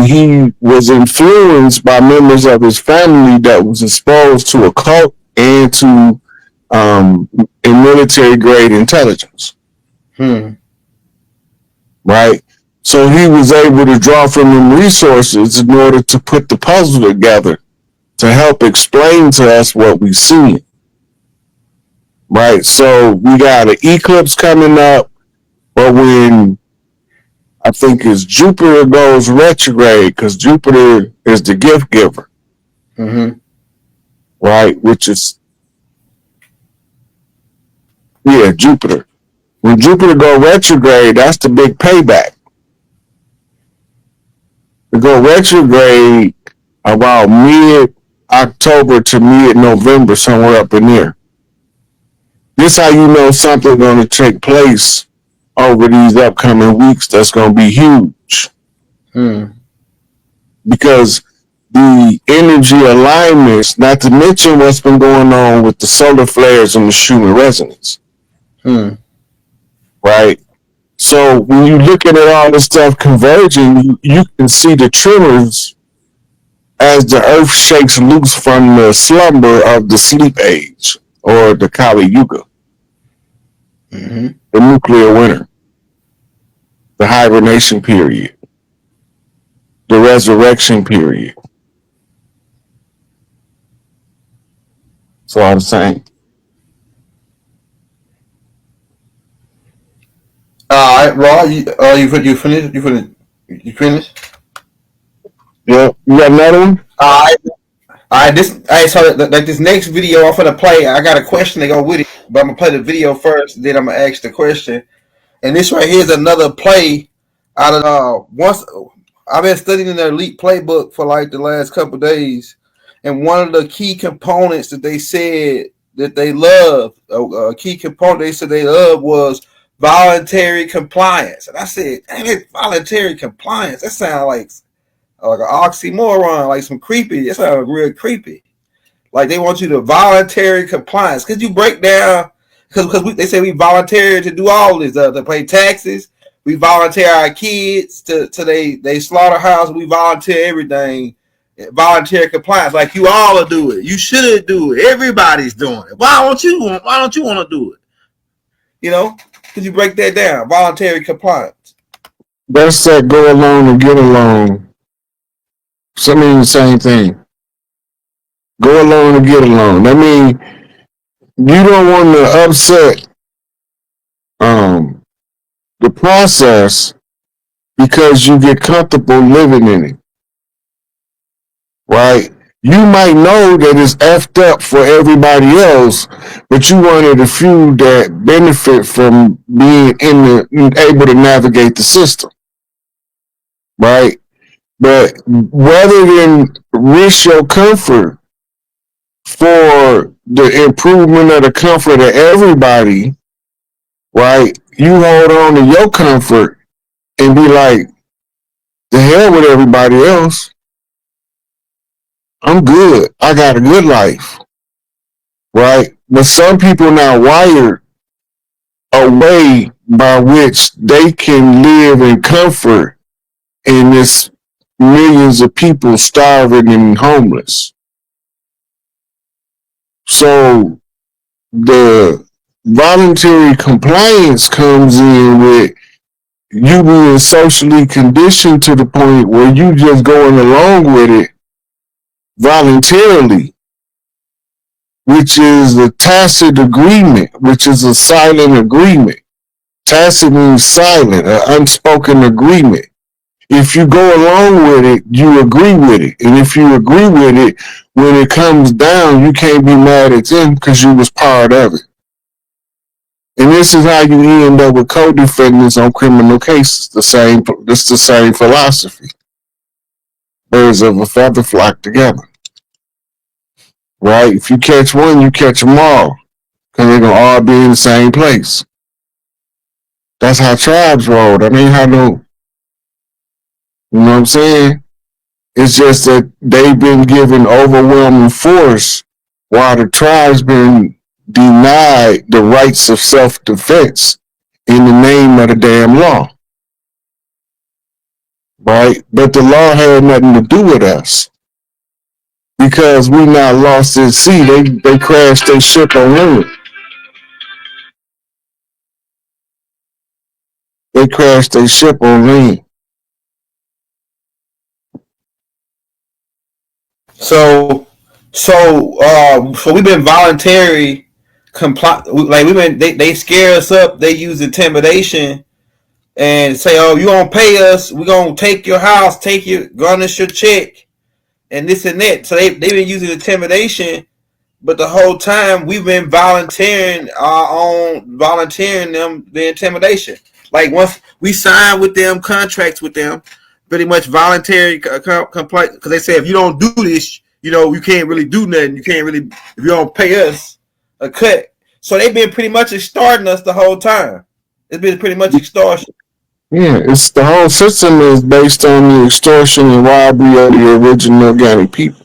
and he was influenced by members of his family that was exposed to occult and to in military grade intelligence. Right? So he was able to draw from them resources in order to put the puzzle together to help explain to us what we see. Right? So we got an eclipse coming up, but when I think it's Jupiter goes retrograde, because Jupiter is the gift giver. Right? Which is, Jupiter. When Jupiter go retrograde, that's the big payback. To go retrograde about mid-October to mid-November, somewhere up in there. This how you know something's going to take place over these upcoming weeks that's going to be huge. Because the energy alignments, not to mention what's been going on with the solar flares and the Schumann resonance. Right? So when you're looking at all this stuff converging, you can see the tremors as the earth shakes loose from the slumber of the sleep age, or the Kali Yuga, the nuclear winter, the hibernation period, the resurrection period. So I'm saying. All right, Raw. You finished? You finished? Yeah. You got another one? All right. So like this next video I'm gonna play. I got a question to go with it, but I'm gonna play the video first. Then I'm gonna ask the question. And this right here is another play out of once. I've been studying the Elite Playbook for like the last couple of days, and one of the key components that they said that they love, a key component they said they love was voluntary compliance. And I said, dang it, voluntary compliance. That sounds like an oxymoron, like some creepy. That sounds real creepy. Like they want you to voluntary compliance. Could you break down? Because they say we volunteer to do all this, to pay taxes. We volunteer our kids to they slaughterhouse. We volunteer everything. Volunteer compliance. Like you all will do it. You should do it. Everybody's doing it. Why don't you want to do it? You know? Could you break that down? Voluntary compliance. That's that go along and get along. Some mean the same thing. Go along and get along. That means you don't want to upset the process because you get comfortable living in it. Right? You might know that it's effed up for everybody else, but you one of the few that benefit from being able to navigate the system. Right? But rather than risk your comfort for the improvement of the comfort of everybody, right? You hold on to your comfort and be like, the hell with everybody else. I'm good. I got a good life. Right? But some people now wired a way by which they can live in comfort in this millions of people starving and homeless. So the voluntary compliance comes in with you being socially conditioned to the point where you just going along with it voluntarily, which is a tacit agreement, which is a silent agreement. Tacit means silent, an unspoken agreement. If you go along with it, you agree with it. And if you agree with it, when it comes down, you can't be mad at them because you was part of it. And this is how you end up with co-defendants on criminal cases. It's the same philosophy. Birds of a feather flock together. Right? If you catch one, you catch them all. Because they're going to all be in the same place. That's how tribes roll. That ain't how no... You know what I'm saying? It's just that they've been given overwhelming force while the tribe's been denied the rights of self-defense in the name of the damn law. right? But the law had nothing to do with us because we not lost at sea. They crashed their ship on land. They crashed their ship on land. So we've been voluntary comply. Like they scare us up. They use intimidation and say, "Oh, you gonna pay us? We gonna take your house, take your garnish your check, and this and that." So they've been using intimidation, but the whole time we've been volunteering them the intimidation. Like once we sign with them contracts with them, pretty much voluntary complaint because they say if you don't do this, you can't really do nothing. You can't really if you don't pay us a cut. So they've been pretty much extorting us the whole time. It's been pretty much extortion. Yeah, it's the whole system is based on the extortion and robbery of the original organic people.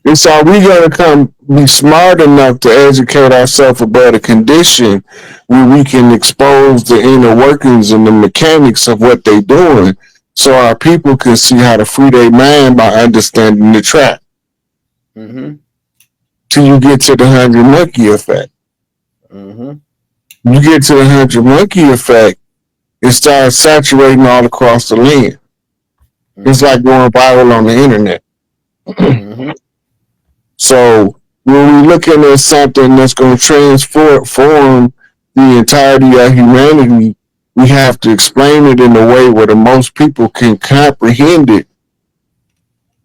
It's all we gotta be smart enough to educate ourselves about a condition where we can expose the inner workings and the mechanics of what they're doing, so our people can see how to free their mind by understanding the trap. Mm-hmm. Till you get to the 100 monkey effect. Mm-hmm. You get to the 100 monkey effect, it starts saturating all across the land. Mm-hmm. It's like going viral on the internet. Mm-hmm. So when we're looking at something that's going to transform the entirety of humanity, we have to explain it in a way where the most people can comprehend it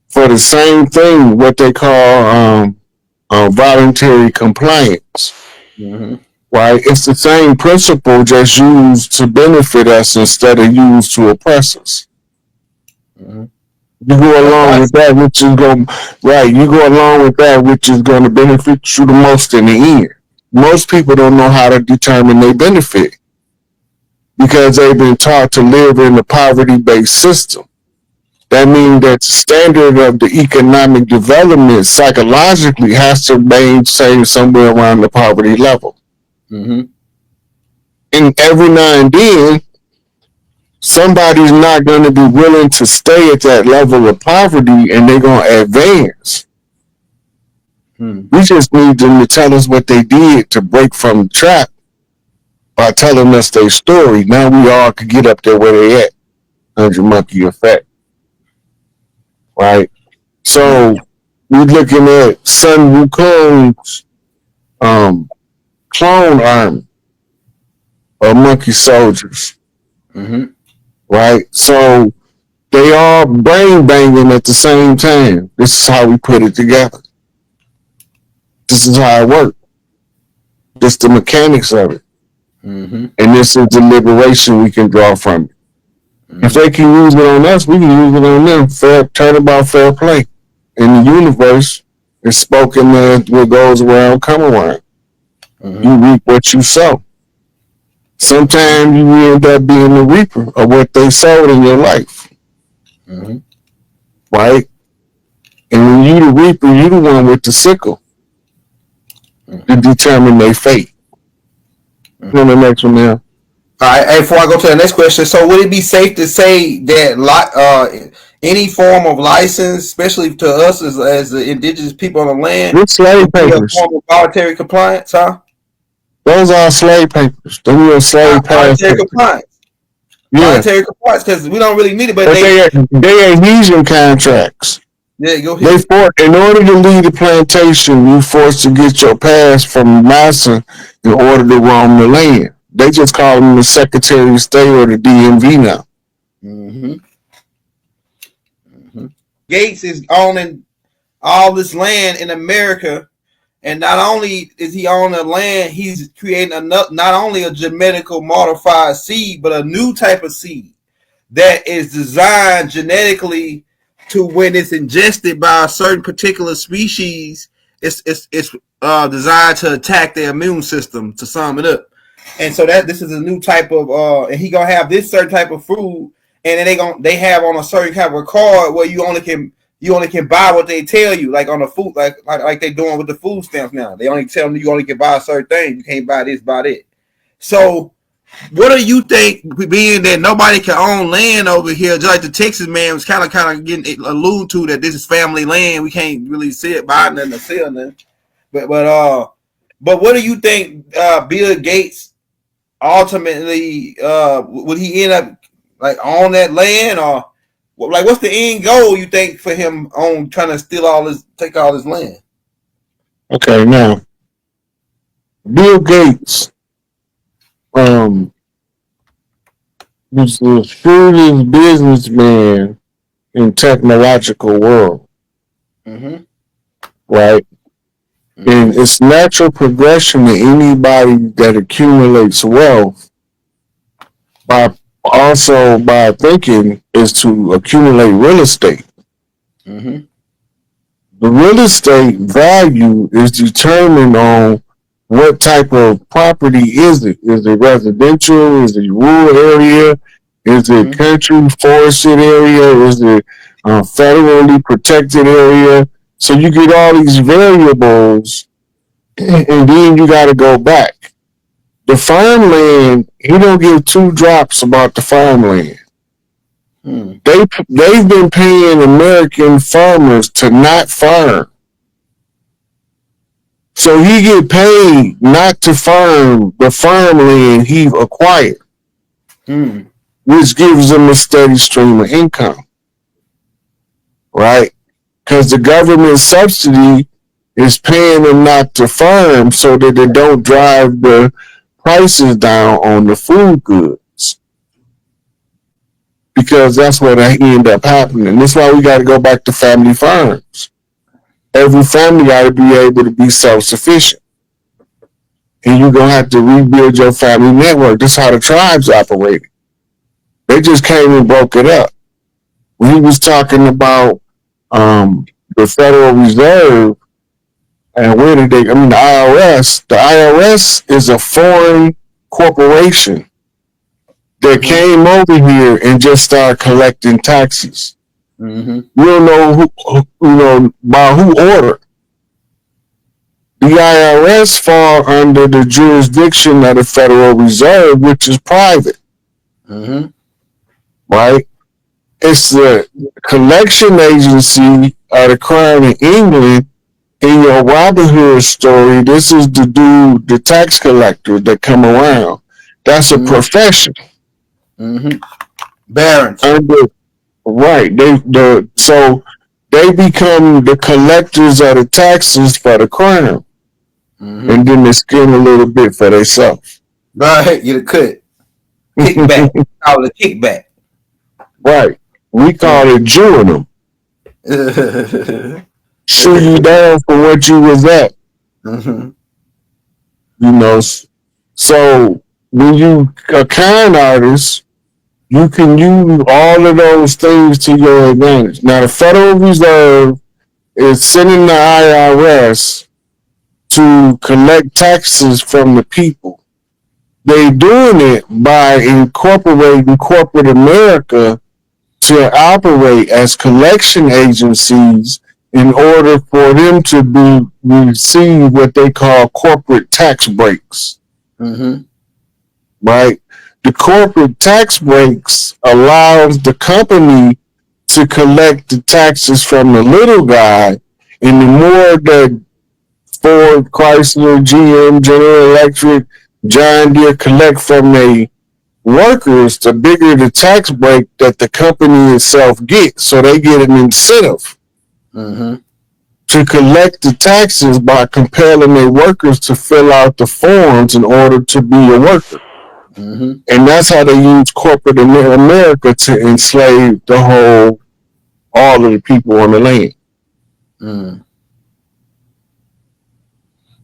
for the same thing, what they call voluntary compliance. Mm-hmm. Right? It's the same principle, just used to benefit us instead of used to oppress us. Mm-hmm. You go along with that, which is going right. You go along with that, which is going to benefit you the most in the end. Most people don't know how to determine their benefit because they've been taught to live in a poverty-based system. That means that the standard of the economic development psychologically has to maintain somewhere around the poverty level. Mm-hmm. And every now and then, somebody's not going to be willing to stay at that level of poverty and they're going to advance. We just need them to tell us what they did to break from the trap by telling us their story. Now we all could get up there where they at. 100 monkey effect. Right? So we're looking at Sun Wukong's clone army of monkey soldiers. Mm-hmm. Right? So they all brain banging at the same time. This is how we put it together. This is how it works. Just the mechanics of it. Mm-hmm. And this is the liberation we can draw from it. Mm-hmm. If they can use it on us, we can use it on them. Turnabout fair play. In the universe, it's spoken that what goes around, come around. Mm-hmm. You reap what you sow. Sometimes you end up being the reaper of what they sowed in your life. Mm-hmm. Right? And when you the reaper, you the one with the sickle to determine their fate. Mm-hmm. On the next one now. All right, before I go to the next question, so would it be safe to say that any form of license, especially to us as the indigenous people on the land, with slave papers, a form of voluntary compliance, huh? Those are slave papers. Those are slave voluntary compliance. Yeah. Voluntary compliance, because we don't really need it, but they adhesion contracts. Yeah, go ahead. In order to leave the plantation, you forced to get your pass from massa in order to roam the land. They just call them the Secretary of State or the DMV now. Mm-hmm. Mm-hmm. Gates is owning all this land in America, and not only is he owning the land, he's creating not only a genetically modified seed, but a new type of seed that is designed genetically to when it's ingested by a certain particular species, it's designed to attack their immune system, to sum it up. And so this is a new type of and he gonna have this certain type of food, and then they have on a certain kind of card where you only can buy what they tell you, like on the food, like they're doing with the food stamps now. They only tell them you only can buy a certain thing. You can't buy this, buy that. So What do you think, being that nobody can own land over here, just like the Texas man was kind of getting alluded to, that this is family land, we can't really see it, buy nothing or sell nothing. But what do you think, Bill Gates ultimately, would he end up like on that land, or like what's the end goal you think for him on trying to take all this land? Okay, now Bill Gates was the shrewdest businessman in technological world, Mm-hmm. right? Mm-hmm. And it's natural progression to anybody that accumulates wealth by thinking is to accumulate real estate. Mm-hmm. The real estate value is determined on what type of property is it. Is it residential? Is it rural area? Is it country forested area? Is it federally protected area? So you get all these variables, and then you got to go back. The farmland, he don't give two drops about the farmland. They've been paying American farmers to not farm. So he get paid not to farm the farmland he acquired, which gives him a steady stream of income, right? Because the government subsidy is paying them not to farm so that they don't drive the prices down on the food goods. Because that's what end up happening. That's why we got to go back to family farms. Every family got to be able to be self-sufficient. And you're going to have to rebuild your family network. That's how the tribes operated. They just came and broke it up. When he was talking about the Federal Reserve, and where did the IRS is a foreign corporation that came over here and just started collecting taxes. Mm-hmm. You don't know by who order. The IRS fall under the jurisdiction of the Federal Reserve, which is private. Mm-hmm. Right? It's the collection agency of the Crown in England. In your Robin Hood story, this is the tax collector that come around. That's a profession. Mm-hmm. Barons. Right. So they become the collectors of the taxes for the crown. Mm-hmm. And then they skim a little bit for themselves. Right, get a cut. Kickback. Call it a kickback. Right. We call it Jewing them. Shoot you down for what you was at. Mm-hmm. You know, so when you a con artist, you can use all of those things to your advantage. Now, the Federal Reserve is sending the IRS to collect taxes from the people. They're doing it by incorporating corporate America to operate as collection agencies in order for them to receive what they call corporate tax breaks. Mm-hmm. Right? The corporate tax breaks allows the company to collect the taxes from the little guy, and the more that Ford, Chrysler, GM, General Electric, John Deere collect from their workers, the bigger the tax break that the company itself gets. So they get an incentive to collect the taxes by compelling their workers to fill out the forms in order to be a worker. And that's how they use corporate America to enslave all of the people on the land.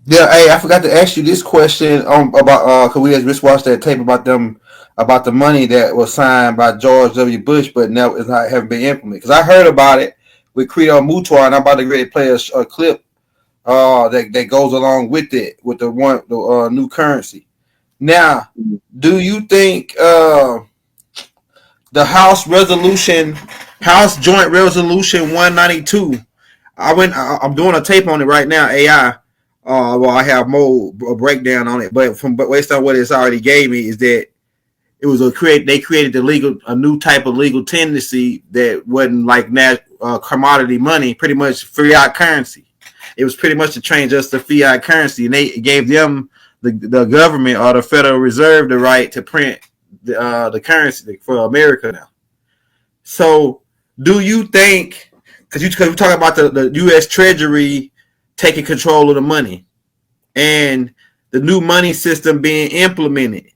Yeah, hey, I forgot to ask you this question about because we just watched that tape about the money that was signed by George W. Bush, but now it's not haven't been implemented. Because I heard about it with Credo Mutuar, and I'm about to really play a clip that goes along with it with the new currency. Now, do you think the House Joint Resolution 192? I'm doing a tape on it right now. AI. Well, I have more breakdown on it, but based on what it's already gave me, is that it was they created a new type of legal tendency that wasn't like commodity money, pretty much fiat currency. It was pretty much to change us to fiat currency, and they gave them the government or the Federal Reserve the right to print the currency for America now. So, do you think, because we're talking about the U.S. Treasury taking control of the money and the new money system being implemented,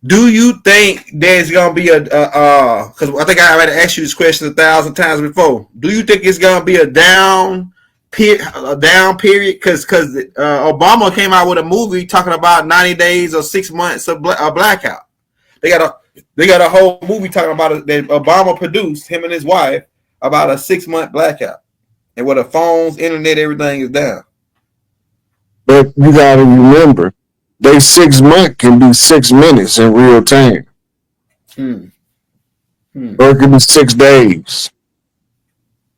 do you think there's going to be because I think I already asked you this question 1,000 times before. Do you think it's going to be a down period? Because Obama came out with a movie talking about 90 days or 6 months of blackout. They got a whole movie talking about it that Obama produced, him and his wife, about a 6-month blackout. And where the phones, internet, everything is down. But you got to remember, they 6 months can be 6 minutes in real time. Or it could be 6 days.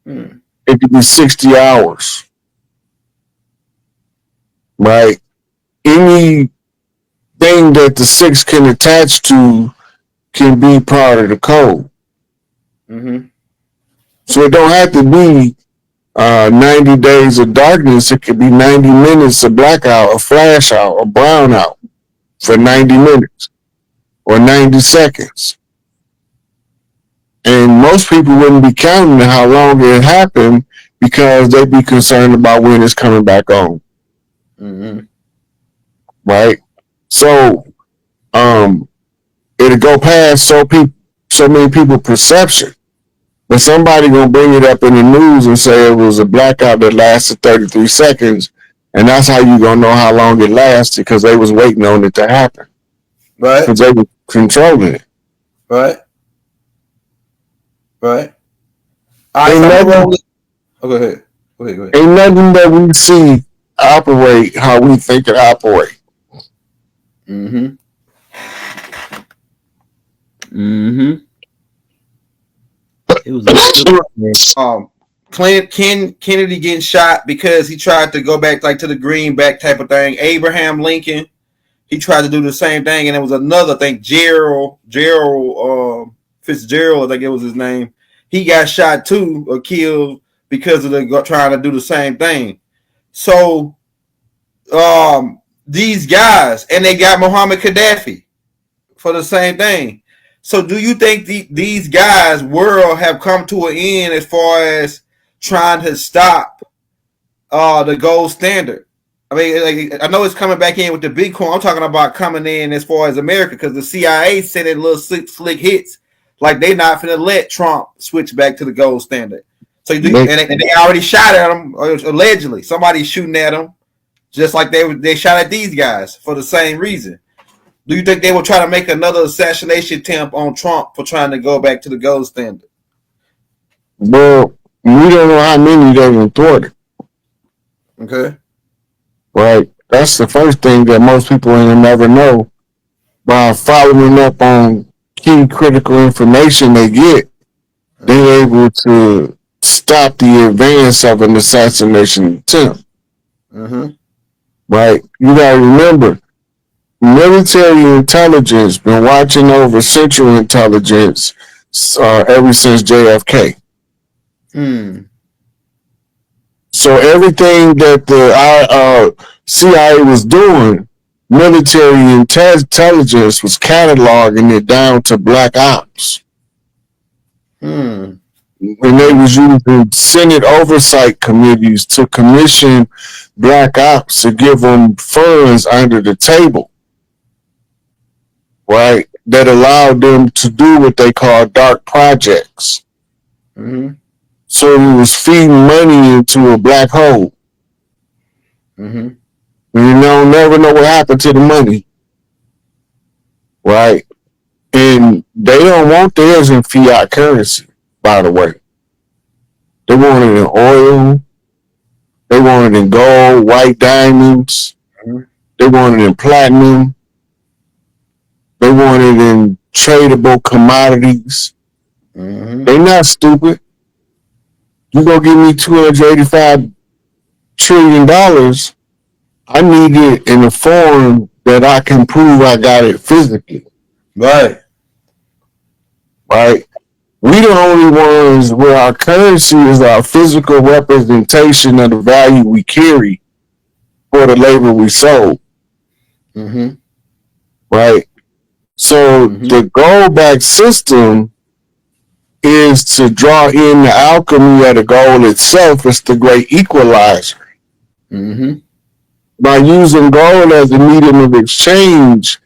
It could be 60 hours. Right? Anything that the 6 can attach to can be part of the code. So it don't have to be 90 days of darkness. It could be 90 minutes of blackout, a flash out, a brownout for 90 minutes or 90 seconds. And most people wouldn't be counting how long it happened because they'd be concerned about when it's coming back on. Right? So it'll go past so many people's perception. But somebody gonna bring it up in the news and say it was a blackout that lasted 33 seconds, and that's how you gonna know how long it lasted because they was waiting on it to happen. Right. Because they were controlling it. Right. All right, go ahead. Ain't nothing that we see operate how we think it operate. It was Kennedy getting shot because he tried to go back like to the greenback type of thing. Abraham Lincoln, he tried to do the same thing, and there was another thing, Gerald Fitzgerald, I think it was his name. He got shot too or killed because of trying to do the same thing. So these guys, and they got Muhammad Gaddafi for the same thing. So do you think these guys' world have come to an end as far as trying to stop the gold standard? I mean, I know it's coming back in with the Bitcoin. I'm talking about coming in as far as America, because the CIA sending little slick hits like they not finna let Trump switch back to the gold standard. So and they already shot at him, allegedly. Somebody's shooting at him, just like they shot at these guys for the same reason. Do you think they will try to make another assassination attempt on Trump for trying to go back to the gold standard? Well, we don't know how many they reported. Okay. Right. That's the first thing that most people will never know by following up on key critical information they get. They're able to stop the advance of an assassination attempt. Right. You gotta remember, military intelligence been watching over Central Intelligence ever since JFK. So everything that the CIA was doing, military intelligence was cataloging it down to blackouts. And they was using Senate oversight committees to commission blackouts to give them funds under the table, right? That allowed them to do what they call dark projects. So it was feeding money into a black hole. You never know what happened to the money, right? And they don't want theirs in fiat currency, by the way. They want it in oil. They want it in gold, white diamonds. They want it in platinum. They want it in tradable commodities. They're not stupid. You go give me $285 trillion. I need it in a form that I can prove I got it physically. Right. Right? We the only ones where our currency is our physical representation of the value we carry for the labor we sold. Mm-hmm. Right? So Mm-hmm. the gold back system is to draw in the alchemy of the gold itself. It's the great equalizer. Mm-hmm. By using gold as a medium of exchange,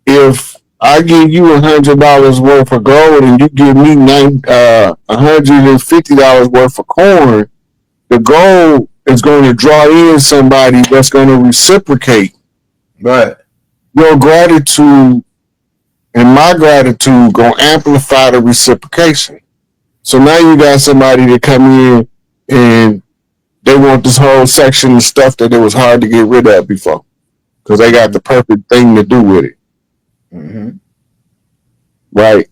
if I give you $100 worth of gold and you give me $150 worth of corn, the gold is going to draw in somebody that's going to reciprocate. Right. Your gratitude and my gratitude going to amplify the reciprocation. So now you got somebody that come in and they want this whole section of stuff that it was hard to get rid of before because they got the perfect thing to do with it. Mm-hmm. Right?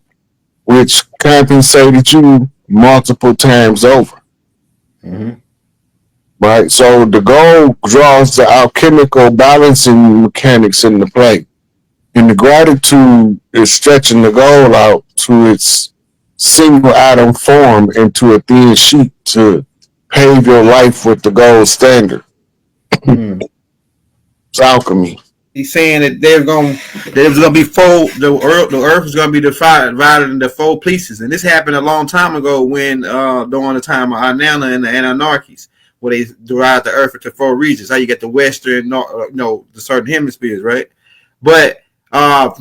Which compensated you multiple times over. Mm-hmm. Right? So the goal draws the alchemical balancing mechanics into play. And the gratitude is stretching the goal out to its single atom form into a thin sheet to pave your life with the gold standard. Mm. It's alchemy. He's saying that there's gonna be four. The earth is gonna be divided into four pieces, and this happened a long time ago when during the time of Inanna and the Anunnakis, where they divided the earth into four regions. How you get the western, the certain hemispheres, right? But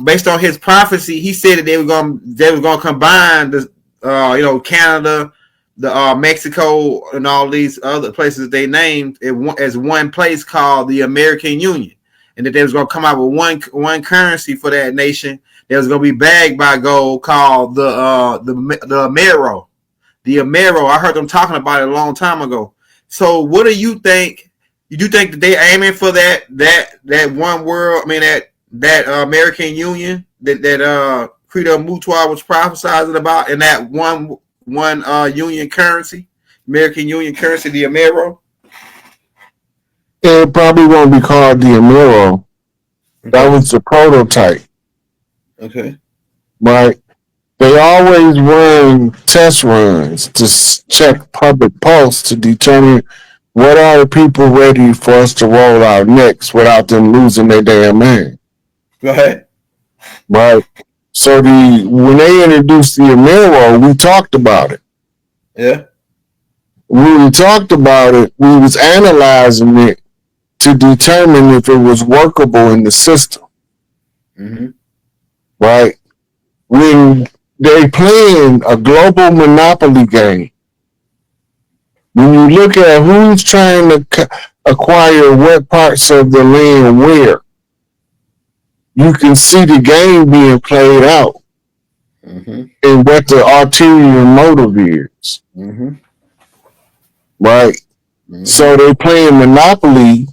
based on his prophecy, he said that they were gonna combine the Canada, the Mexico, and all these other places they named as one place called the American Union, and that they was gonna come out with one currency for that nation that was gonna be bagged by gold called the Amero. The Amero. I heard them talking about it a long time ago. So what do you think? You think that they aiming for that one world? I mean that American Union that Credo Mutua was prophesizing about, and that one union currency, American Union currency, the Amero. It probably won't be called the Amero. That Okay. was the prototype. Okay. Right? They always run test runs to check public pulse to determine what are the people ready for us to roll out next without them losing their damn mind. Go ahead. Right? So when they introduced the Amero, we talked about it. Yeah. When we talked about it, we was analyzing it to determine if it was workable in the system. Mm-hmm. Right? When they playing a global monopoly game, when you look at who's trying to acquire what parts of the land where, you can see the game being played out Mm-hmm. and what the ulterior motive is. Mm-hmm. Right? Mm-hmm. So they playing Monopoly,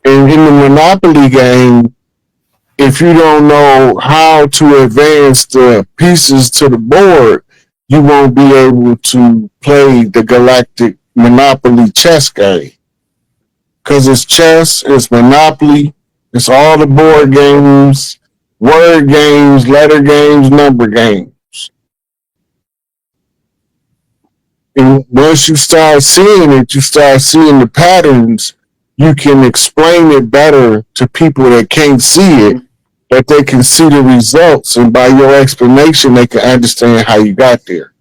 and in the Monopoly game, if you don't know how to advance the pieces to the board, you won't be able to play the galactic Monopoly chess game. Because it's chess, it's Monopoly, it's all the board games, word games, letter games, number games. And once you start seeing it, you start seeing the patterns. You can explain it better to people that can't see it, that they can see the results. And by your explanation, they can understand how you got there.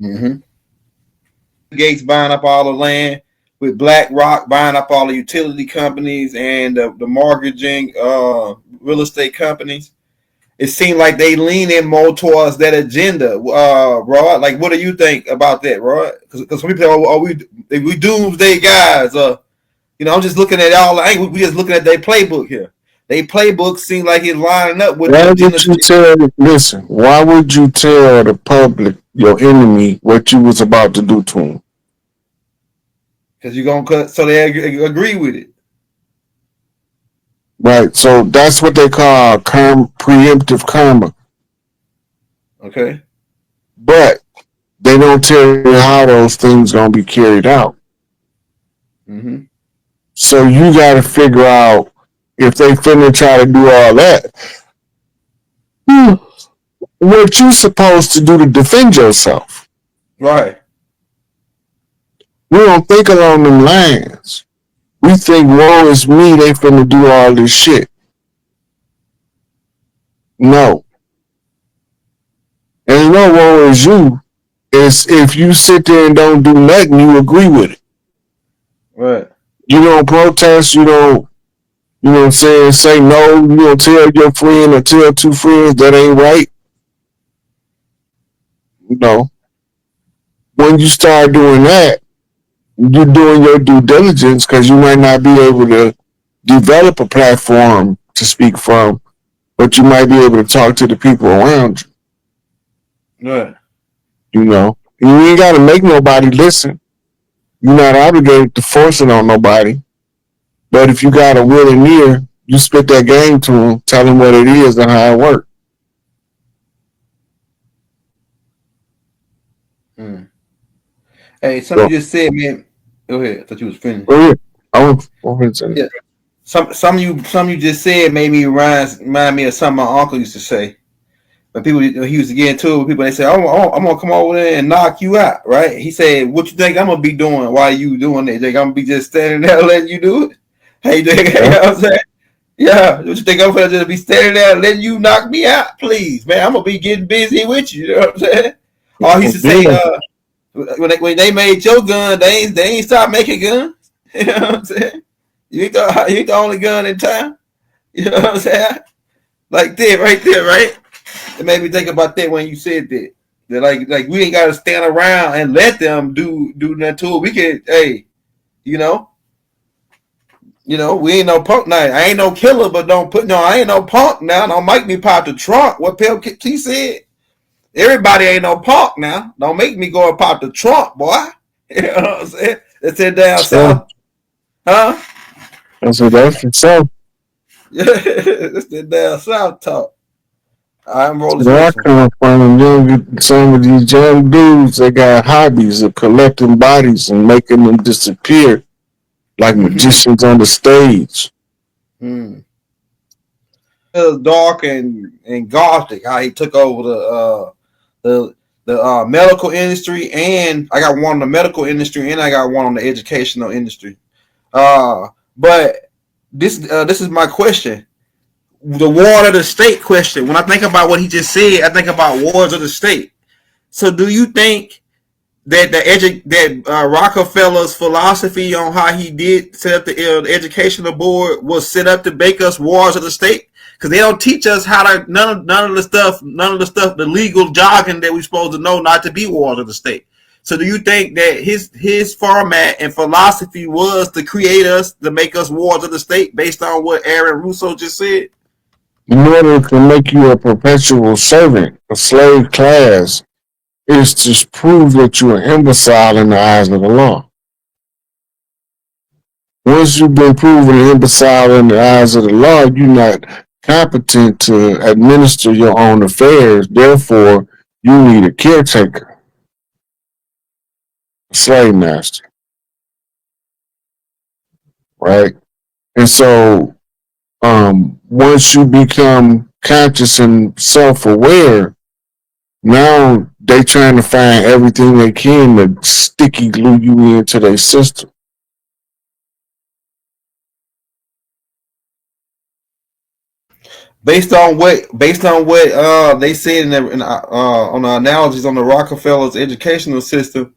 Mm-hmm. Gates buying up all the land, with BlackRock buying up all the utility companies and the mortgaging real estate companies. It seemed like they lean in more towards that agenda, Rod. Like, what do you think about that, Rod? Because some people say, "Oh, we doomsday guys." I'm just looking at all the angles. We just looking at their playbook here. They playbook seems like it's lining up with the Why agenda. would you listen, why would you tell the public, your enemy, what you was about to do to them? Because you're going to cut, so they agree with it. Right. So that's what they call preemptive karma. Okay. But they don't tell you how those things gonna be carried out. Mm-hmm. So you got to figure out if they finna try to do all that, what you supposed to do to defend yourself? Right. We don't think along them lines. We think, woe is me, they finna do all this shit. No. And no woe is you. It's if you sit there and don't do nothing, you agree with it. Right. You don't protest, you don't, you know what I'm saying, say no, you don't tell your friend or tell two friends that ain't right. No. When you start doing that, you're doing your due diligence because you might not be able to develop a platform to speak from, but you might be able to talk to the people around you. Right. You know, you ain't got to make nobody listen. You're not obligated to force it on nobody. But if you got a willing ear, you spit that game to them, tell them what it is and how it works. Hey, something you just said, man. Go ahead. I thought you was finished. Go ahead. Yeah. Some you just said made me remind me of something my uncle used to say. When people, he used to get into it with people, they say, I'm gonna come over there and knock you out, right? He said, what you think I'm gonna be doing while you doing it? You think I'm gonna be just standing there letting you do it? Hey, you think, you know what I'm saying? Yeah, what you think I'm gonna just be standing there letting you knock me out? Please, man, I'm gonna be getting busy with you. You know what I'm saying? Or he used to say, when they made your gun, they ain't stopped making guns. You know what I'm saying? You ain't the only gun in town. You know what I'm saying? Like that right there, right? It made me think about that when you said that. That like we ain't gotta stand around and let them do nothing to it. We can, hey, you know, we ain't no punk now. I ain't no killer, but I ain't no punk now. Don't make me pop the trunk. What Pell he said? Everybody ain't no punk now. Don't make me go and pop the trunk, boy. You know what I'm saying? That's it down south. Huh? That's what that's for sure. Yeah, that's the down south talk. I'm rolling Where I this one. come from, some of these young dudes, they got hobbies of collecting bodies and making them disappear like magicians on the stage. It was dark and gothic how he took over the medical industry, and I got one on the medical industry, and I got one on the educational industry. But this is my question: the ward of the state question. When I think about what he just said, I think about wards of the state. So, do you think that Rockefeller's philosophy on how he did set up the educational board was set up to make us wards of the state? Because they don't teach us how to none of the stuff, the legal jargon that we're supposed to know not to be wards of the state. So do you think that his format and philosophy was to create us, to make us wards of the state based on what Aaron Russo just said? In order to make you a perpetual servant, a slave class, is to prove that you're an imbecile in the eyes of the law. Once you've been proven an imbecile in the eyes of the law, you're not competent to administer your own affairs. Therefore, you need a caretaker, a slave master, right? And so, once you become conscious and self-aware, now they trying to find everything they can to sticky glue you into their system. Based on what they said on the analogies on the Rockefeller's educational system,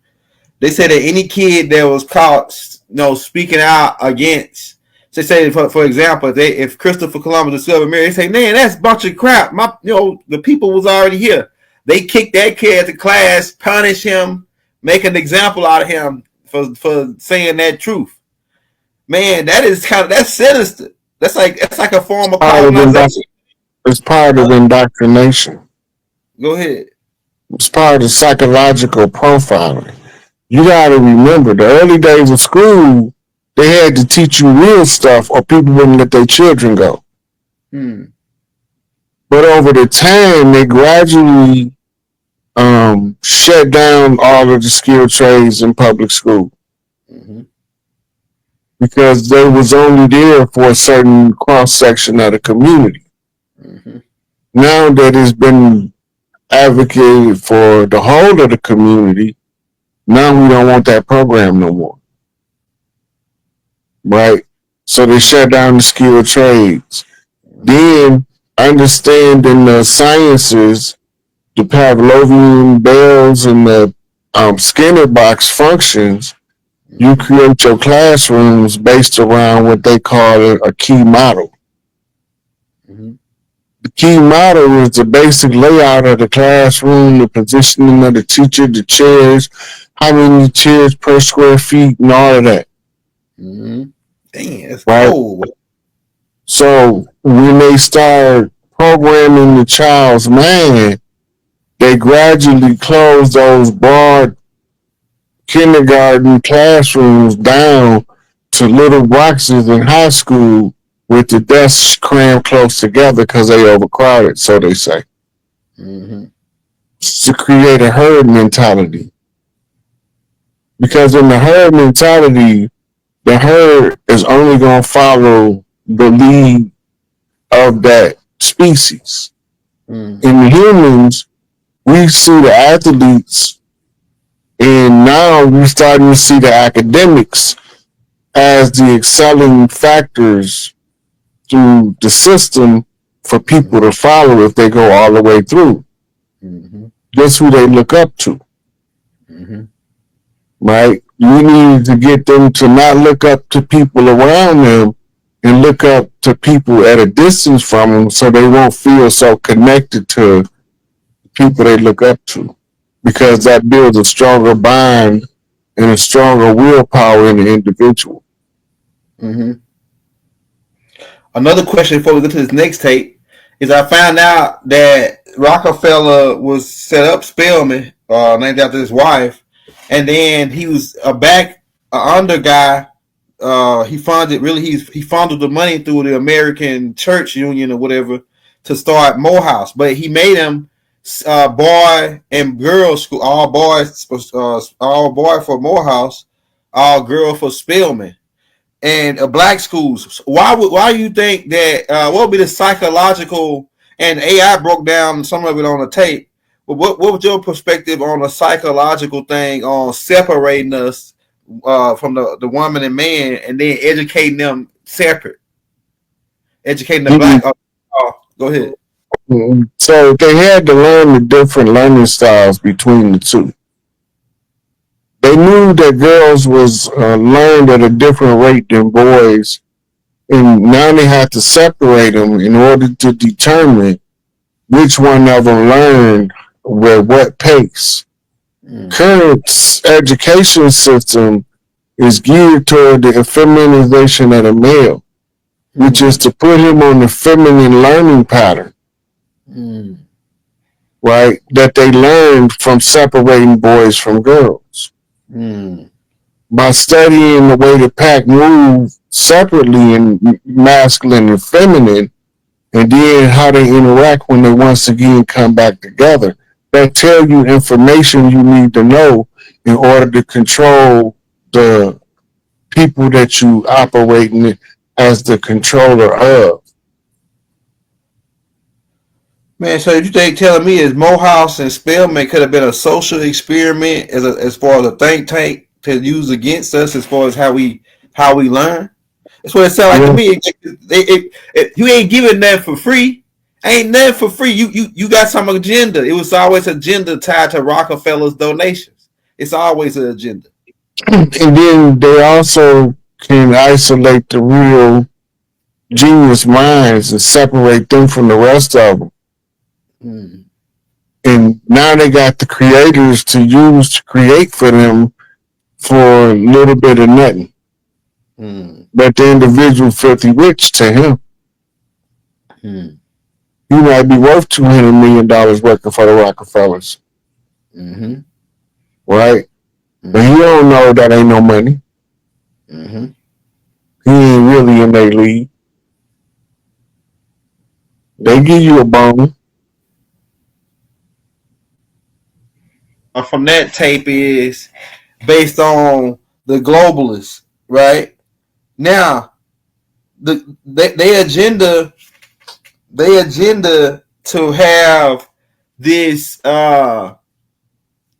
they said that any kid that was caught, speaking out against, they say for example, if Christopher Columbus discovered America, they say, man, that's a bunch of crap. The people was already here. They kicked that kid to class, punish him, make an example out of him for saying that truth. Man, that's sinister. That's like a form of colonization. It's part of indoctrination. Go ahead. It's part of psychological profiling. You got to remember, the early days of school, they had to teach you real stuff or people wouldn't let their children go. But over the time, they gradually shut down all of the skilled trades in public school. because they was only there for a certain cross section of the community. Mm-hmm. Now that it's been advocated for the whole of the community, now we don't want that program no more. Right? So they shut down the skilled trades. Then understanding the sciences, the Pavlovian bells and the Skinner box functions, you create your classrooms based around what they call a key model. Mm-hmm. The key model is the basic layout of the classroom, the positioning of the teacher, the chairs, how many chairs per square feet, and all of that. Mm-hmm. Dang, that's Right? cold. So when they start programming the child's mind, they gradually close those broad kindergarten classrooms down to little boxes in high school with the desks crammed close together because they overcrowded, so they say. Mm-hmm. To create a herd mentality. Because in the herd mentality, the herd is only going to follow the lead of that species. Mm-hmm. In the humans, we see the athletes, and now we're starting to see the academics as the excelling factors through the system for people to follow if they go all the way through. Mm-hmm. Guess who they look up to, Mm-hmm. right? You need to get them to not look up to people around them and look up to people at a distance from them so they won't feel so connected to people they look up to, because that builds a stronger bond and a stronger willpower in the individual. Mm-hmm. Another question before we go to this next tape is I found out that Rockefeller was set up Spelman, named after his wife, and then he was a under guy. He funded he funded the money through the American Church Union or whatever to start Morehouse, but he made them boy and girl school, all boy for Morehouse, all girl for Spelman and black schools. Why do you think that? What would be the psychological? And AI broke down some of it on the tape. But what was your perspective on the psychological thing on separating us from the woman and man, and then educating them separate, educating the black? Go ahead. So they had to learn the different learning styles between the two. They knew that girls was learned at a different rate than boys, and now they had to separate them in order to determine which one of them learned with what pace. Current education system is geared toward the effeminization of the male, which is to put him on the feminine learning pattern, right? That they learned from separating boys from girls. By studying the way the pack move separately in masculine and feminine, and then how they interact when they once again come back together, that tell you information you need to know in order to control the people that you operating as the controller of. Man, so you think telling me is Morehouse and Spelman could have been a social experiment as far as a think tank to use against us as far as how we learn? That's what it sounds like to Yeah. me. You ain't giving nothing for free. Ain't nothing for free. You got some agenda. It was always agenda tied to Rockefeller's donations. It's always an agenda. And then they also can isolate the real genius minds and separate them from the rest of them. And now they got the creators to use to create for them for a little bit of nothing. But the individual filthy rich to him. He might be worth $200 million working for the Rockefellers. Right? But he don't know that ain't no money. He ain't really in their league. They give you a bone. From that tape is based on the Globalist, right? Now, they agenda to have this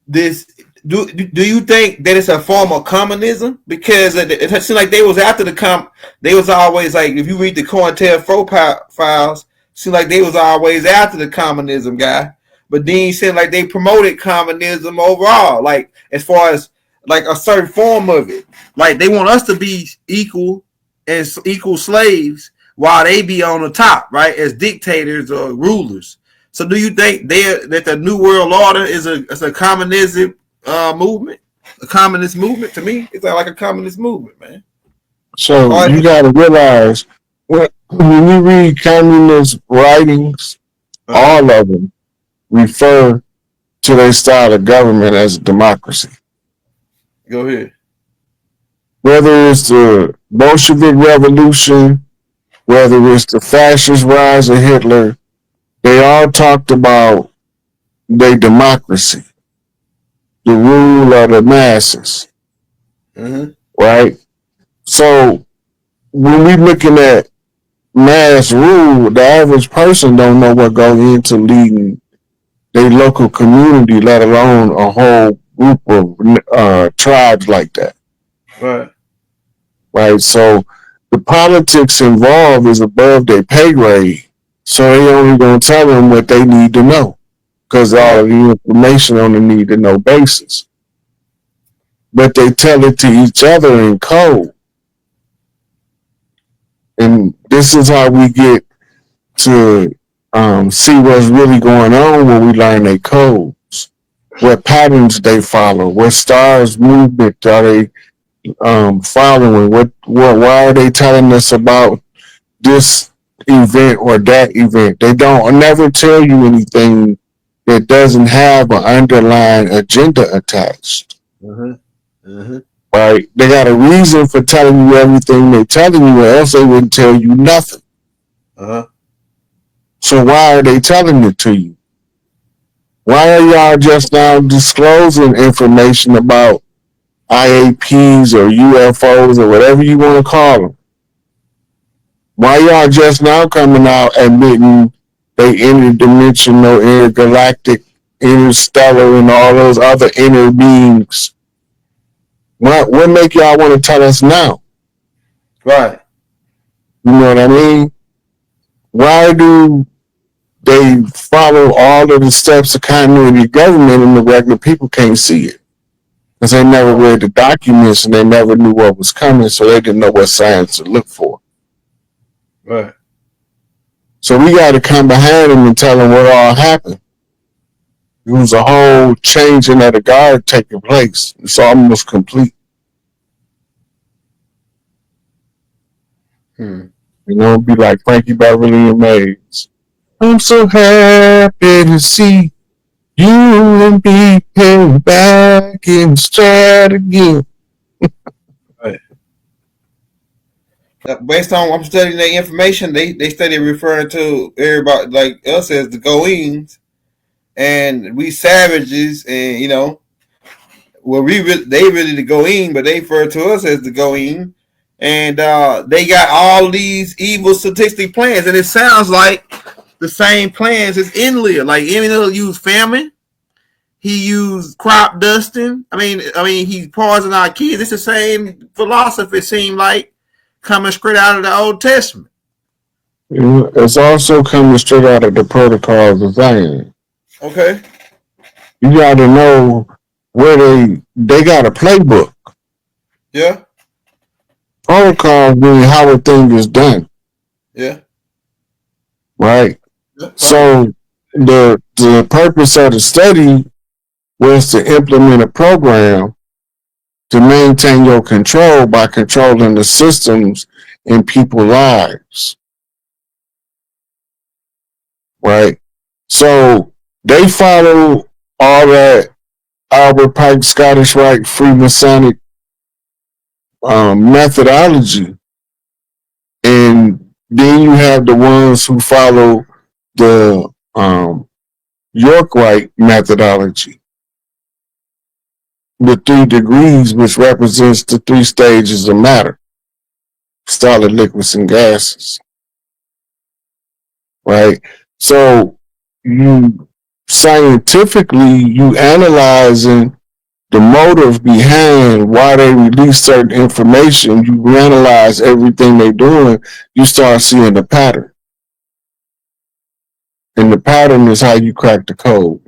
this do you think that it's a form of communism? Because it seems like they was after they was always like, if you read the COINTELPRO files, seems like they was always after the communism guy. But then he said like they promoted communism overall, like as far as like a certain form of it. Like they want us to be equal as equal slaves while they be on the top, right, as dictators or rulers. So do you think that the New World Order is a communism movement? A communist movement? To me, it's like a communist movement, man. So Or you got to realize when you read communist writings, all of them refer to their style of government as a democracy. Go ahead. Whether it's the Bolshevik Revolution, whether it's the fascist rise of Hitler, they all talked about their democracy, the rule of the masses, right? So when we looking at mass rule, the average person don't know what goes into leading their local community, let alone a whole group of tribes like that. Right. Right. So the politics involved is above their pay grade. So they only gonna tell them what they need to know, because all of the information on the need to know basis. But they tell it to each other in code. And this is how we get to see what's really going on when we learn their codes, what patterns they follow, what stars movement are they following, why are they telling us about this event or that event. They don't never tell you anything that doesn't have an underlying agenda attached. Right? They got a reason for telling you everything they're telling you, or else they wouldn't tell you nothing. So why are they telling it to you? Why are y'all just now disclosing information about IAPs or UFOs or whatever you want to call them? Why y'all just now coming out admitting they interdimensional, intergalactic, interstellar, and all those other inner beings? What make y'all want to tell us now? Right. You know what I mean? Why do they follow all of the steps of continuity government and the regular people can't see it? Because they never read the documents and they never knew what was coming, so they didn't know what signs to look for. Right. So we got to come behind them and tell them what all happened. It was a whole changing of the guard taking place. It's almost complete. You know, it'd be like Frankie Beverly and Mays. I'm so happy to see you and me came back in stride again. Right. Based on I'm studying the information, they study referring to everybody like us as the goings, and we savages, and you know, well they really the going, but they refer to us as the going, and they got all these evil statistic plans, and it sounds like the same plans as Enlil. Like Enlil used famine, he used crop dusting. I mean, he poisoned our kids. It's the same philosophy. It seemed like coming straight out of the Old Testament. It's also coming straight out of the protocols of Zion. Okay. You got to know where they got a playbook. Yeah. Protocol mean how a thing is done. Yeah. Right. Yeah. So the purpose of the study was to implement a program to maintain your control by controlling the systems in people's lives. Right. So they follow all that Albert Pike, Scottish Rite, Freemasonic methodology. And then you have the ones who follow the York Rite methodology. The 3 degrees, which represents the 3 stages of matter. solid liquids and gases, right? So you scientifically you analyzing the motive behind why they release certain information. You analyze everything they're doing. You start seeing the pattern, and the pattern is how you crack the code.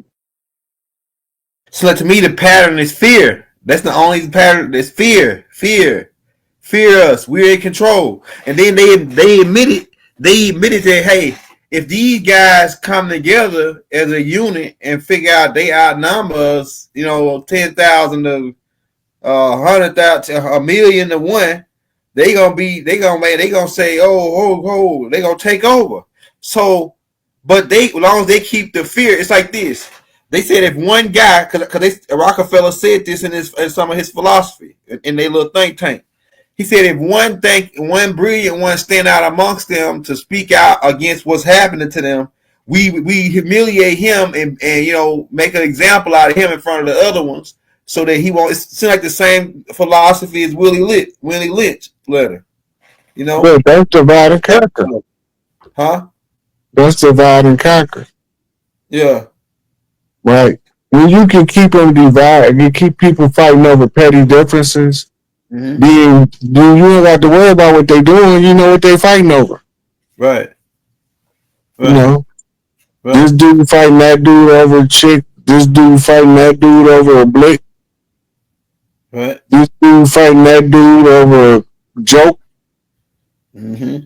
So to me, the pattern is fear. That's the only pattern. It's fear, fear us. We're in control. And then they admitted that, hey, if these guys come together as a unit and figure out they outnumber us, 10,000 to 100,000, a million to one, they gonna say, they gonna take over. So, but as long as they keep the fear, it's like this. They said if one guy, because Rockefeller said this in some of his philosophy in their little think tank. He said if one brilliant one stand out amongst them to speak out against what's happening to them, we humiliate him and make an example out of him in front of the other ones, so that he won't. It seems like the same philosophy as Willie Lynch letter. But that's divide and conquer. Huh? That's divide and conquer. Yeah. Right. When you can keep them divided, you keep people fighting over petty differences. Mm-hmm. You don't have to worry about what they're doing. You know what they're fighting over. Right. Right. This dude fighting that dude over a chick. This dude fighting that dude over a blick. Right. This dude fighting that dude over a joke. Mm-hmm.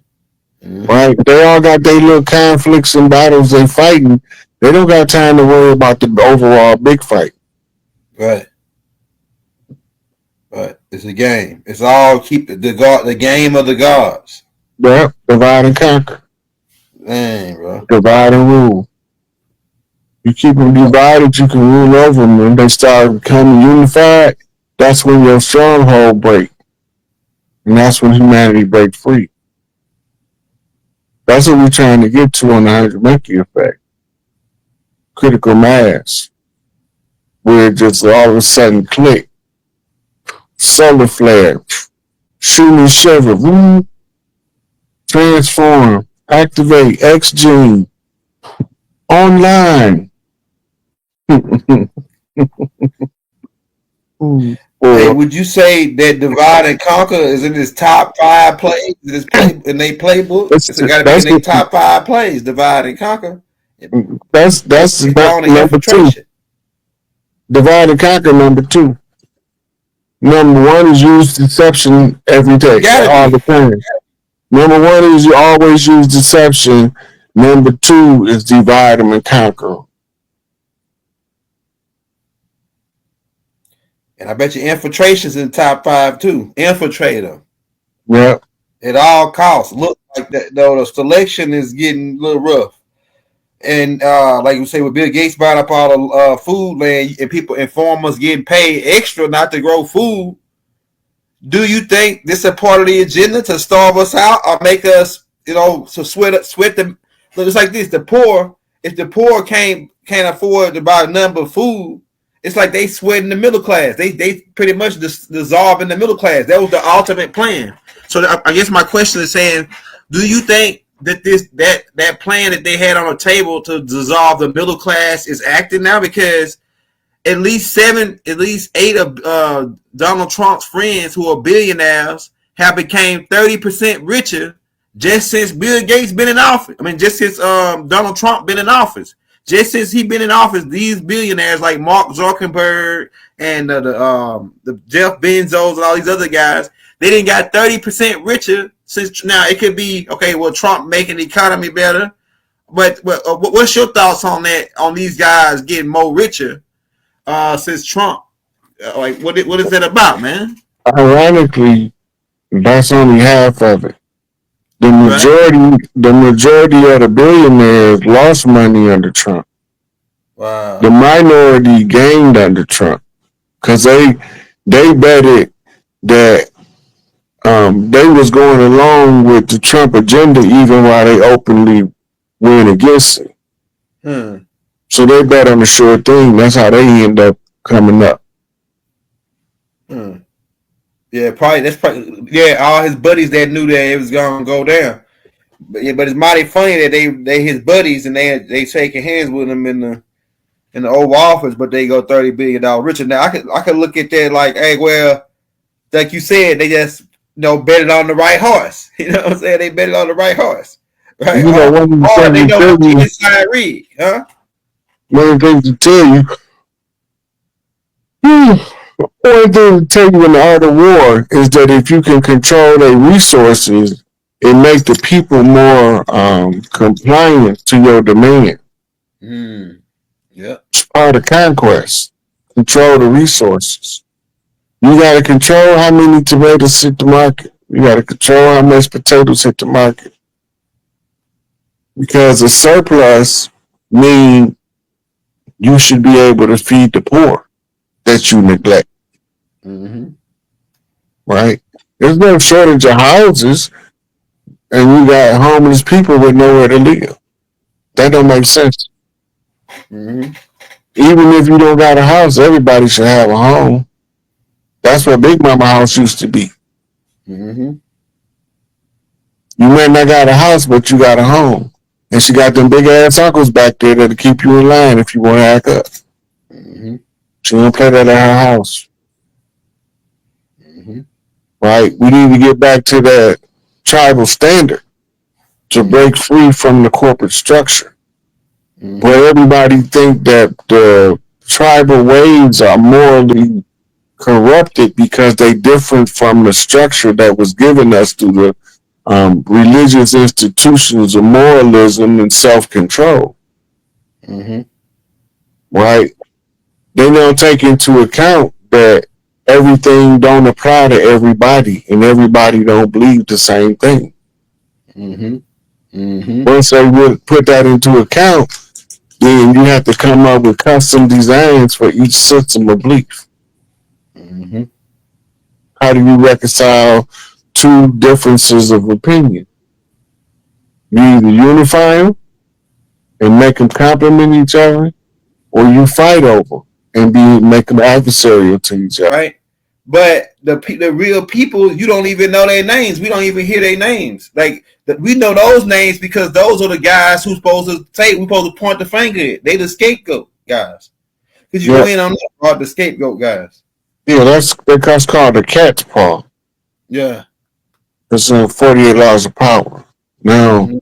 Mm-hmm. Right. They all got their little conflicts and battles they fighting. They don't got time to worry about the overall big fight. Right. Right. It's a game. It's all keep the game of the gods. Yeah. Divide and conquer. Dang, bro. Divide and rule. You keep them divided, you can rule over them. When they start becoming unified, that's when your stronghold break. And that's when humanity breaks free. That's what we're trying to get to on the 100 Monkey effect. Critical mass. Where it just all of a sudden click. Solar flare. Shooting shiver. Woo. Transform. Activate. X gene. Online. Hey, would you say that Divide and Conquer is in his top 5 plays in their playbook? It's got to be in their top 5 plays. Divide and Conquer. That's number 2. Divide and Conquer number 2. Number 1 is use deception every day, all the time. Number 1 is you always use deception. Number 2 is divide them and conquer. And I bet you infiltration's in top 5 too. Infiltrate them. Yep. At all costs. Look like that though. The selection is getting a little rough. And like you say, with Bill Gates buying up all the food land and people and farmers getting paid extra not to grow food, do you think this is a part of the agenda to starve us out or make us, to sweat them? Look, it's like this: the poor, if the poor can't afford to buy a number of food, it's like they sweating the middle class. They pretty much dissolve in the middle class. That was the ultimate plan. So I guess my question is saying, do you think that that plan that they had on the table to dissolve the middle class is active now? Because at least 8 of Donald Trump's friends who are billionaires have became 30% richer just since Bill Gates been in office. I mean, just since Donald Trump been in office. Just since he been in office, these billionaires like Mark Zuckerberg and the Jeff Bezos and all these other guys, they didn't got 30% richer since. Now it could be okay. Well, Trump making the economy better, but what's your thoughts on that? On these guys getting more richer since Trump? Like, what is that about, man? Ironically, that's only half of it. The majority of the billionaires lost money under Trump. Wow. The minority gained under Trump because they betted that they was going along with the Trump agenda even while they openly went against it. So they bet on the sure thing. That's how they end up coming up. Yeah, probably that's probably all his buddies that knew that it was gonna go down. But it's mighty funny that they his buddies and they shaking hands with him in the Oval Office, but they go $30 billion richer. Now I could look at that like, hey, well, like you said, they just betted on the right horse. You know what I'm saying? They betted on the right horse, right? You know, one of the Or they things know to the tell you, inside rig, huh? one of the things to tell you, one thing to tell you in the art of war is that if you can control their resources, it make the people more compliant to your demand. Yeah. It's part of conquest. Control the resources. You got to control how many tomatoes hit the market. You got to control how much potatoes hit the market. Because a surplus means you should be able to feed the poor that you neglect. Mm-hmm. Right? There's no shortage of houses, and you got homeless people with nowhere to live. That don't make sense. Mm-hmm. Even if you don't got a house, everybody should have a home. That's what Big Mama house used to be. Mm-hmm. You may not got a house, but you got a home. And she got them big ass uncles back there that'll keep you in line if you want to act up. Mm-hmm. She don't play that at her house. Mm-hmm. Right? We need to get back to that tribal standard to break free from the corporate structure. Mm-hmm. Where everybody think that the tribal ways are morally corrupted because they different from the structure that was given us through the religious institutions of moralism and self-control. Mm-hmm. Right? They don't take into account that everything don't apply to everybody and everybody don't believe the same thing. Mm-hmm. Mm-hmm. Once they would put that into account, then you have to come up with custom designs for each system of belief. Mm-hmm. How do you reconcile two differences of opinion? You either unify them and make them complement each other, or you fight over and make them adversarial to each other. Right. But the real people, you don't even know their names. We don't even hear their names. Like we know those names because those are the guys who's supposed to say we supposed to point the finger at. They the scapegoat guys. Because you go in on that, the scapegoat guys. Yeah, that's called the cat's paw. Yeah. It's 48 laws of power. Now, you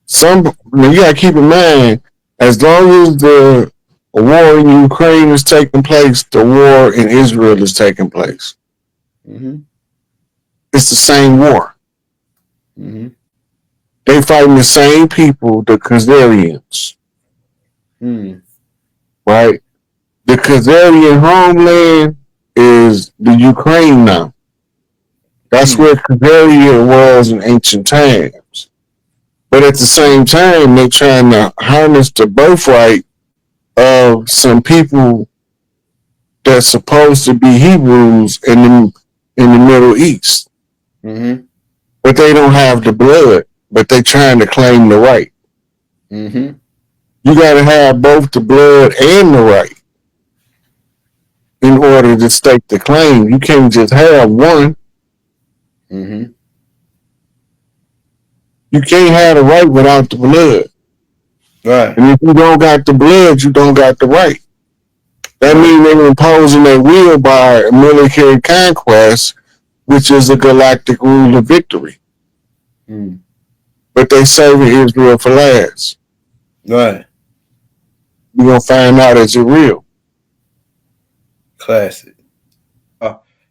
gotta keep in mind, as long as the war in Ukraine is taking place, the war in Israel is taking place. Mm-hmm. It's the same war. Mm-hmm. They fighting the same people, the Khazarians. Mm. Right? The Khazarian homeland is the Ukraine now. That's where Khazaria was in ancient times. But at the same time, they're trying to harness the birthright of some people that's supposed to be Hebrews in the Middle East. Mm-hmm. But they don't have the blood, but they're trying to claim the right. Mm-hmm. You got to have both the blood and the right in order to stake the claim. You can't just have one. Mm-hmm. You can't have the right without the blood. Right. And if you don't got the blood, you don't got the right. That means they're imposing their will by military conquest, which is a galactic rule of victory. Mm. But they serving Israel for last. Right. You're going to find out is it real. Classic.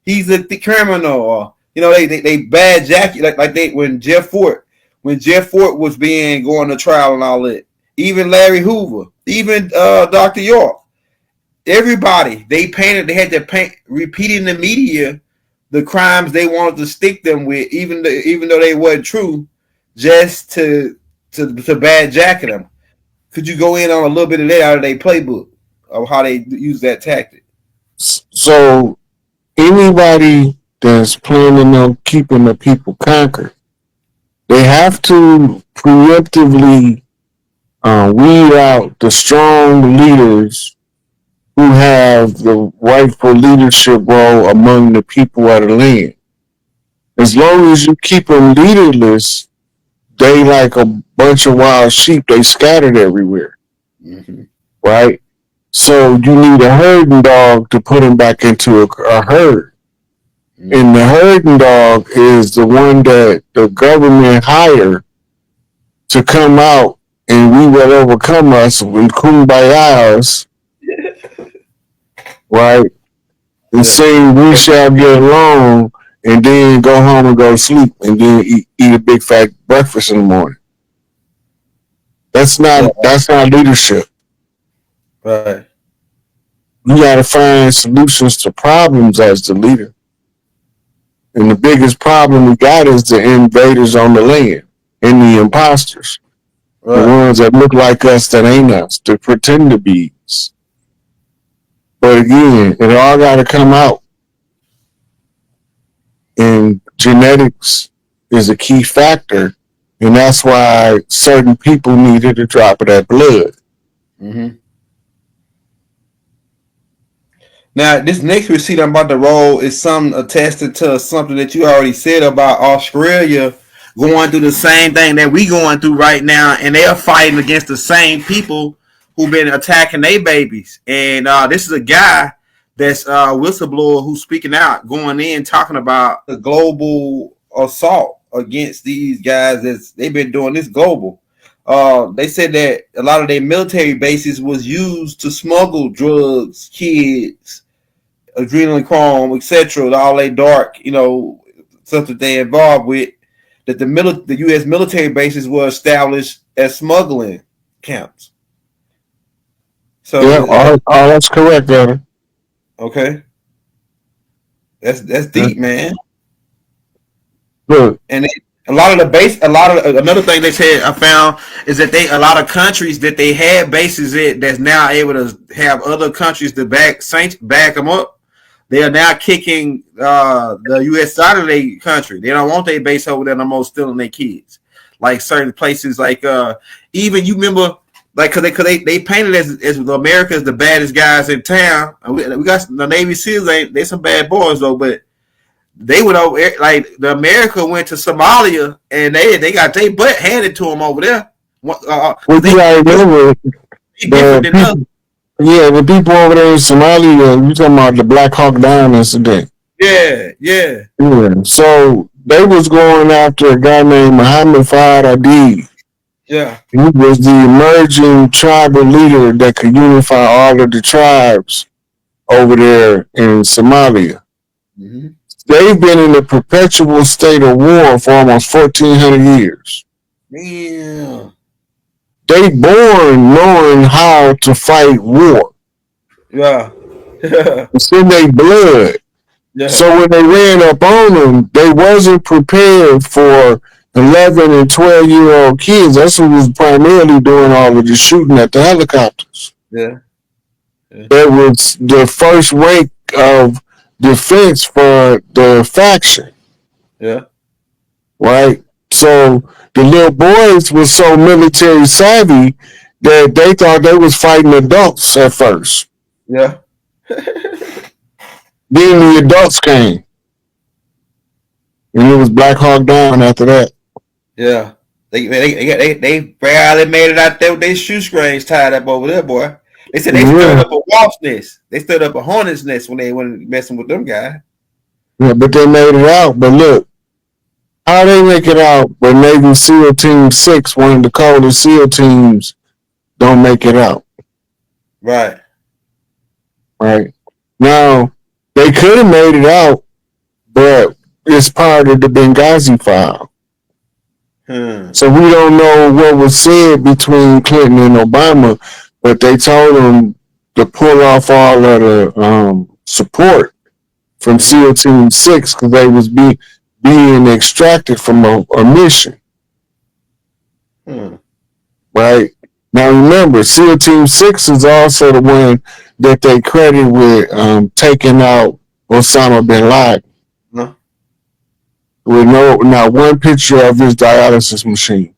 He's the criminal. They bad Jackie like they when Jeff Fort was being going to trial and all that. Even Larry Hoover, even Dr. York, everybody they had to paint repeating the media the crimes they wanted to stick them with, even though they weren't true, just to bad jacket them. Could you go in on a little bit of that out of their playbook of how they use that tactic? So anybody that's planning on keeping the people conquered, they have to preemptively weed out the strong leaders who have have the rightful leadership role among the people of the land. As long as you keep them leaderless, they like a bunch of wild sheep. They scattered everywhere, right? So you need a herding dog to put them back into a herd. And the herding dog is the one that the government hire to come out and we will overcome us and kumbaya us, right? And say we shall get along and then go home and go to sleep and then eat a big fat breakfast in the morning. That's not leadership. Right. You gotta find solutions to problems as the leader. And the biggest problem we got is the invaders on the land and the imposters. Right. The ones that look like us that ain't us, that pretend to be us. But again, it all gotta come out. And genetics is a key factor, and that's why certain people needed a drop of that blood. Now, this next receipt I'm about to roll is something attested to something that you already said about Australia going through the same thing that we going through right now, and they are fighting against the same people who've been attacking their babies. And this is a guy that's a whistleblower who's speaking out, going in, talking about the global assault against these guys. They've been doing this global. They said that a lot of their military bases was used to smuggle drugs, kids, adrenochrome, etc. All they dark, stuff that they involved with. That the U.S. military bases were established as smuggling camps. So yeah, all that's correct, Evan. Okay, that's deep, man. Look, and another thing they said I found is that a lot of countries that they had bases in that's now able to have other countries to back them up. They are now kicking the U.S. out of their country. They don't want their base over there no more, stealing their kids. Like certain places, like even you remember, like because they painted as America as the baddest guys in town. We got the Navy SEALs. They some bad boys though, but they went over like the America went to Somalia and they got their butt handed to them over there. Different than us. Yeah, the people over there in Somalia, you talking about the Black Hawk Down incident. Yeah. So they was going after a guy named Muhammad Fahd Adid. Yeah. He was the emerging tribal leader that could unify all of the tribes over there in Somalia. They've been in a perpetual state of war for almost 1,400 years. Yeah. They born knowing how to fight war. Yeah. It's in their blood. Yeah. So when they ran up on them, they wasn't prepared for 11 and 12-year-old kids. That's who was primarily doing all of the shooting at the helicopters. Yeah. That was the first rank of defense for the faction. Yeah. Right? So the little boys were so military savvy that they thought they was fighting adults at first. Yeah. Then the adults came. And it was Black Hawk Down after that. Yeah. They barely made it out there with their shoestrings tied up over there, boy. They said they stood up a wasp nest. They stood up a hornet's nest when they went messing with them guys. Yeah, but they made it out. But look, how they make it out, but Navy SEAL Team 6, one of the coldest SEAL teams, don't make it out. Right. Now, they could have made it out, but it's part of the Benghazi file. So we don't know what was said between Clinton and Obama, but they told them to pull off all of the support from SEAL Team 6 because they was being extracted from a mission. Right? Now remember, SEAL Team 6 is also the one that they credit with taking out Osama bin Laden. No. With not one picture of his dialysis machine.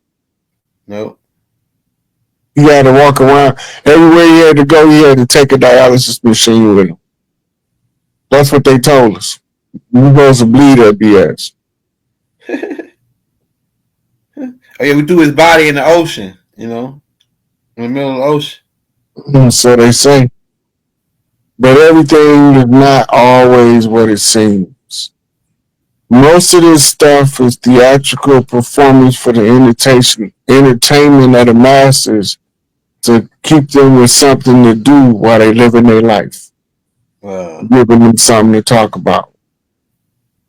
No. He had to walk around. Everywhere he had to go, he had to take a dialysis machine with him. That's what they told us. We supposed to believe that BS. Oh yeah, we threw his body in the ocean. In the middle of the ocean. So they say. But everything is not always what it seems. Most of this stuff is theatrical performance for the entertainment of the masses to keep them with something to do while they live in their life. Giving them something to talk about.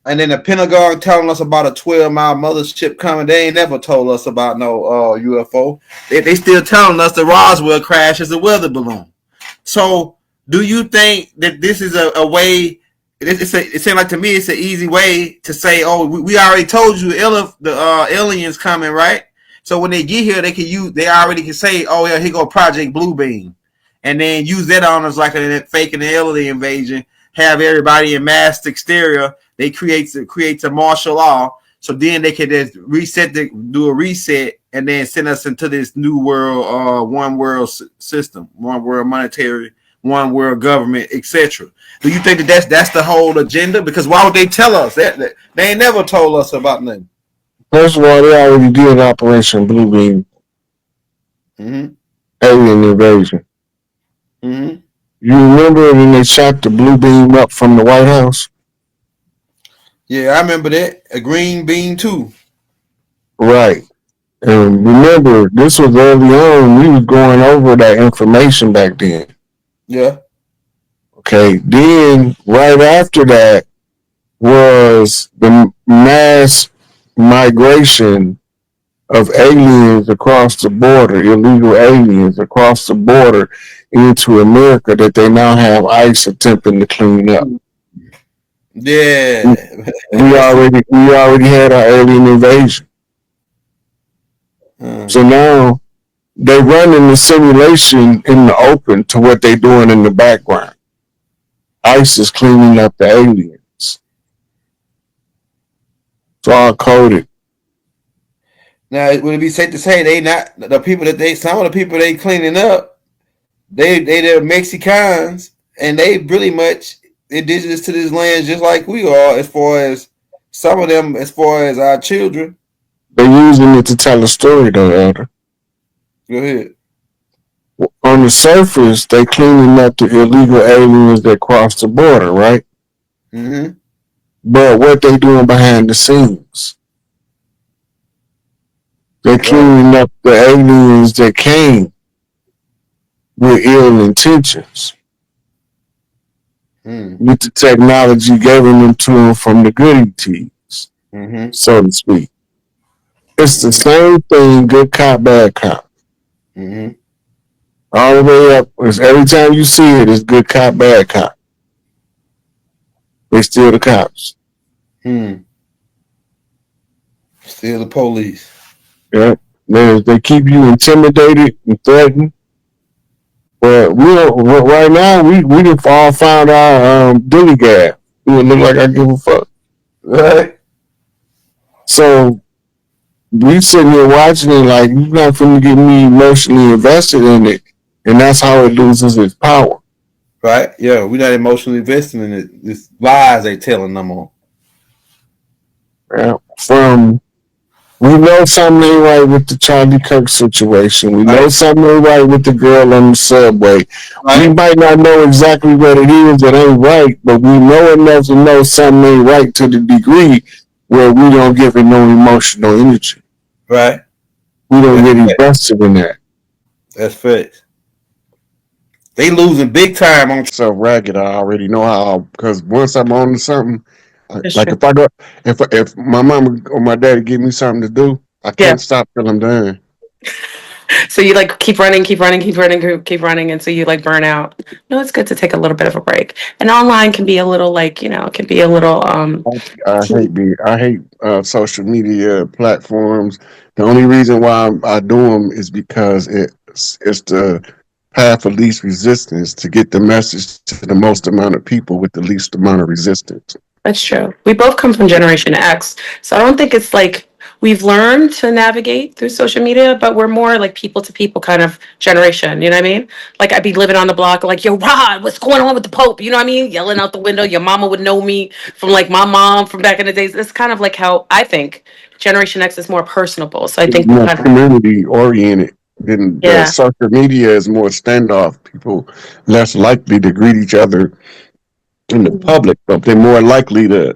And then the Pentagon telling us about a 12-mile mothership coming. They ain't never told us about no UFO. They still telling us the Roswell crash is a weather balloon. So, do you think that this is a way? It seems like to me it's an easy way to say, "Oh, we already told you the aliens coming, right?" So when they get here, they can use. They already can say, "Oh yeah, here go Project Bluebeam," and then use that on us like a fake an alien invasion. Have everybody in masked exterior. They creates a martial law. So then they can just do a reset, and then send us into this new world, one world system, one world monetary, one world government, etc. Do you think that that's the whole agenda? Because why would they tell us that they ain't never told us about nothing? First of all, they already did Operation Bluebeam. Alien invasion. You remember when they shot the blue beam up from the White House? Yeah, I remember that. A green beam too. Right. And remember, this was early on. We was going over that information back then. Yeah. Okay. Then right after that was the mass migration of aliens across the border, illegal aliens across the border into America that they now have ICE attempting to clean up. Yeah. We already had our alien invasion. So now they're running the simulation in the open to what they're doing in the background. ICE is cleaning up the aliens. It's all coded. Now, would it be safe to say they not the people some of the people they cleaning up, they're Mexicans, and they really much indigenous to this land just like we are, as far as some of them, as far as our children. They're using it to tell a story, though, Elder. Go ahead. On the surface, they cleaning up the illegal aliens that cross the border, right? But what they doing behind the scenes? They're cleaning up the aliens that came with ill intentions. With the technology giving them to them from the goody teas, so to speak. It's the same thing, good cop, bad cop. All the way up, every time you see it, it's good cop, bad cop. They still the cops. Still the police. Yeah. They keep you intimidated and threatened. But right now, we done all found our dilly gap. We would look like I give a fuck. Right. So we sitting here watching it like you're not finna get me emotionally invested in it, and that's how it loses its power. Right? Yeah, we're not emotionally investing in it. It's lies they telling them on. Yeah. We know something ain't right with the Charlie Kirk situation. We know something ain't right with the girl on the subway. We might not know exactly what it is that ain't right, but we know enough to know something ain't right to the degree where we don't give it no emotional energy. Right. We don't get invested in that. That's facts. They losing big time on so ragged. I already know how, because once I'm on to something, like if I go, if my mom or my daddy give me something to do, I can't stop till I'm done. So you like keep running, and so you like burn out. No, it's good to take a little bit of a break. And online can be a little like, it can be a little I hate social media platforms. The only reason why I do them is because it's the path of least resistance to get the message to the most amount of people with the least amount of resistance. That's true. We both come from Generation X, so I don't think it's like we've learned to navigate through social media, but we're more like people to people kind of generation. You know what I mean? Like I'd be living on the block, like, yo, Rod, what's going on with the Pope? You know what I mean? Yelling out the window. Your mama would know me from like my mom from back in the days. It's kind of like how I think Generation X is more personable. So I It's think we more kind of, community oriented. Then the yeah. social media is more standoff. People less likely to greet each other in the public, but they're more likely to.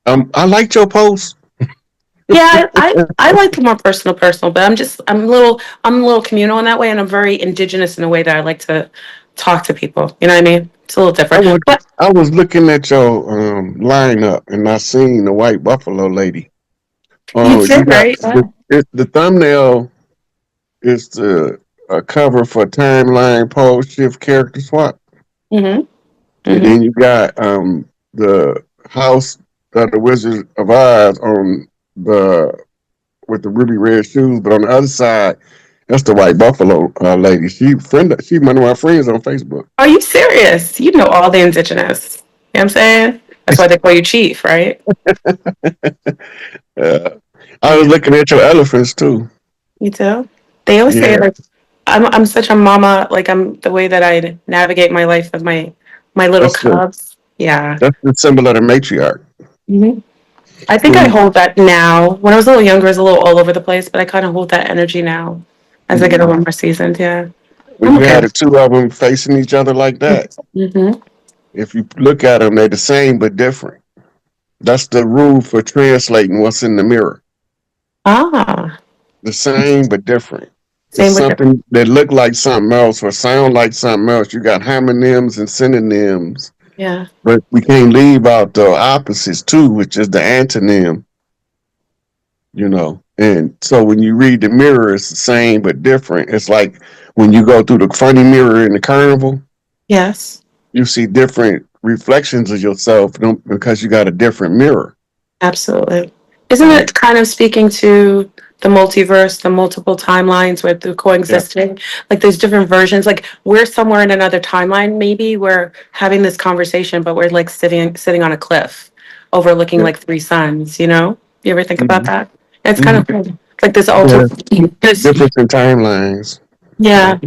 I liked your post. Yeah, I like the more personal, but I'm a little communal in that way, and I'm very indigenous in a way that I like to talk to people. You know what I mean? It's a little I different. was But I was looking at your lineup and I seen the white buffalo lady. you Oh, you did, got right? Yeah. the thumbnail is the a cover for timeline pose shift character swap, Mm-hmm. and Mm-hmm. then you got the house of the Wizard of Oz on the with the ruby red shoes, but on the other side, that's the white buffalo lady. She one of my friends on Facebook. Are you serious? You know all the indigenous. You know what I'm saying? That's why they call you chief, right? Uh, I was Yeah. looking at your elephants too. You too. They always say Yeah, like I'm such a mama. Like I'm the way that I navigate my life with my little that's the cubs. Yeah. that's the symbol of the matriarch. Hmm. I think I When hold that now. When I was a little younger, I was a little all over the place, but I kind of hold that energy now as I get a you little more seasoned. Yeah. when I'm you okay. had the two of them facing each other like that, Mm-hmm. if you look at them, they're the same but different. That's the rule for translating what's in the mirror. Ah, The same but different. It's same with the, something that look like something else or sound like something else. You got homonyms and synonyms, yeah. but we can't leave out the opposites too, which is the antonym. And so when you read the mirror, it's the same but different. It's like when you go through the funny mirror in the carnival, Yes. you see different reflections of yourself because you got a different mirror, Absolutely. Isn't right? it kind of speaking to the multiverse, the multiple timelines where they're Yeah. coexisting? Like there's different versions. Like we're somewhere in another timeline, maybe we're having this conversation, but we're like sitting on a cliff overlooking Yeah. like three suns, you know? You ever think about Mm-hmm. that? And it's kind Mm-hmm. of cool. It's like this Yeah. alter this Difference in timelines. yeah,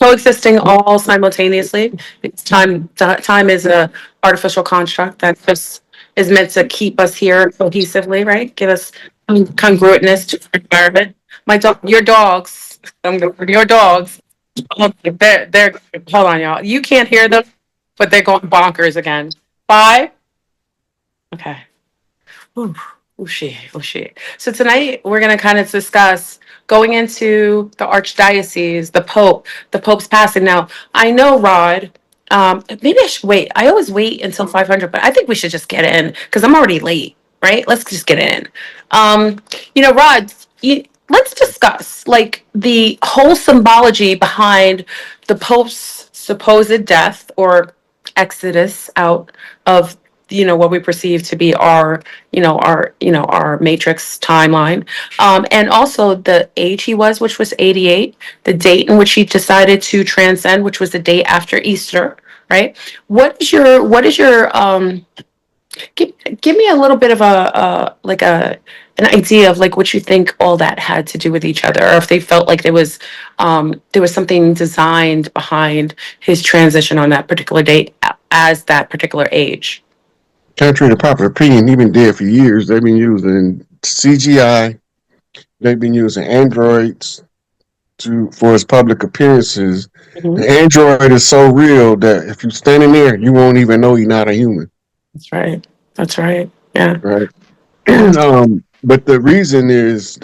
coexisting all simultaneously. Because time is a artificial construct that just is meant to keep us here cohesively, right? Give us congruentness to our environment. Your dogs, your dogs. They're. Hold on, y'all. You can't hear them, but they're going bonkers again. Five. Okay. Ooh, oh shit, oh shit. So tonight we're gonna kind of discuss going into the archdiocese, the Pope's passing. Now I know Rod. Maybe I should wait. I always wait until 500, but I think we should just get in because I'm already late. Right? Let's just get in. Rod. Let's discuss like the whole symbology behind the Pope's supposed death or exodus out of what we perceive to be our matrix timeline, and also the age he was, which was 88, the date in which he decided to transcend, which was the day after Easter, right? What is your give me a little bit of an idea of like what you think all that had to do with each other, or if they felt like there was something designed behind his transition on that particular date as that particular age. Contrary to popular opinion, he been dead for years. They've been using CGI. They've been using androids for his public appearances. Mhm. The android is so real that if you're standing there, you won't even know you're not a human, That's right. That's right. Yeah. right? Yeah. But the reason is